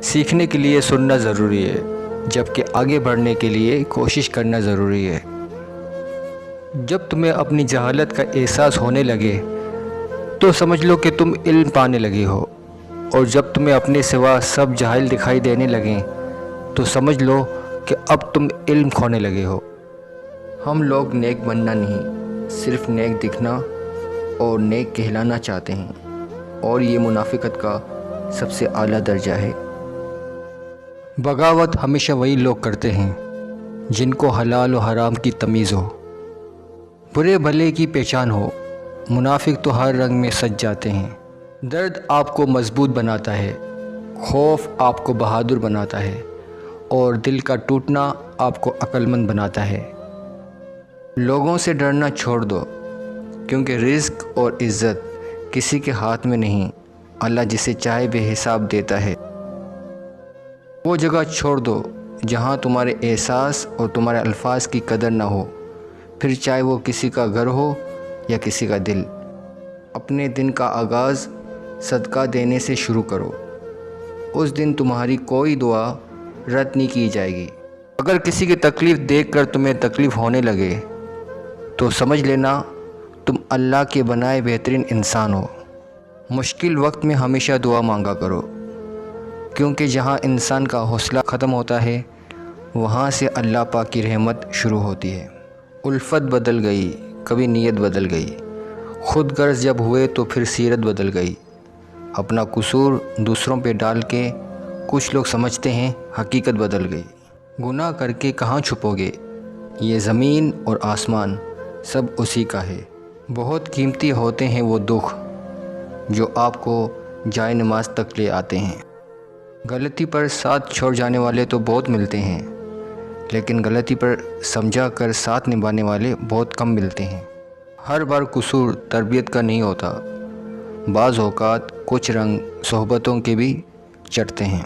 سیکھنے کے لیے سننا ضروری ہے، جبکہ آگے بڑھنے کے لیے کوشش کرنا ضروری ہے۔ جب تمہیں اپنی جہالت کا احساس ہونے لگے تو سمجھ لو کہ تم علم پانے لگے ہو، اور جب تمہیں اپنے سوا سب جاہل دکھائی دینے لگیں تو سمجھ لو کہ اب تم علم کھونے لگے ہو۔ ہم لوگ نیک بننا نہیں، صرف نیک دکھنا اور نیک کہلانا چاہتے ہیں، اور یہ منافقت کا سب سے اعلیٰ درجہ ہے۔ بغاوت ہمیشہ وہی لوگ کرتے ہیں جن کو حلال و حرام کی تمیز ہو، برے بھلے کی پہچان ہو۔ منافق تو ہر رنگ میں سج جاتے ہیں۔ درد آپ کو مضبوط بناتا ہے، خوف آپ کو بہادر بناتا ہے، اور دل کا ٹوٹنا آپ کو عقل مند بناتا ہے۔ لوگوں سے ڈرنا چھوڑ دو، کیونکہ رزق اور عزت کسی کے ہاتھ میں نہیں، اللہ جسے چاہے بے حساب دیتا ہے۔ وہ جگہ چھوڑ دو جہاں تمہارے احساس اور تمہارے الفاظ کی قدر نہ ہو، پھر چاہے وہ کسی کا گھر ہو یا کسی کا دل۔ اپنے دن کا آغاز صدقہ دینے سے شروع کرو، اس دن تمہاری کوئی دعا رد نہیں کی جائے گی۔ اگر کسی کی تکلیف دیکھ کر تمہیں تکلیف ہونے لگے تو سمجھ لینا تم اللہ کے بنائے بہترین انسان ہو۔ مشکل وقت میں ہمیشہ دعا مانگا کرو، کیونکہ جہاں انسان کا حوصلہ ختم ہوتا ہے وہاں سے اللہ پاک کی رحمت شروع ہوتی ہے۔ الفت بدل گئی، کبھی نیت بدل گئی، خود غرض جب ہوئے تو پھر سیرت بدل گئی۔ اپنا قصور دوسروں پہ ڈال کے کچھ لوگ سمجھتے ہیں حقیقت بدل گئی۔ گناہ کر کے کہاں چھپو گے، یہ زمین اور آسمان سب اسی کا ہے۔ بہت قیمتی ہوتے ہیں وہ دکھ جو آپ کو جائے نماز تک لے آتے ہیں۔ غلطی پر ساتھ چھوڑ جانے والے تو بہت ملتے ہیں، لیکن غلطی پر سمجھا کر ساتھ نبھانے والے بہت کم ملتے ہیں۔ ہر بار قصور تربیت کا نہیں ہوتا، بعض اوقات کچھ رنگ صحبتوں کے بھی چڑھتے ہیں۔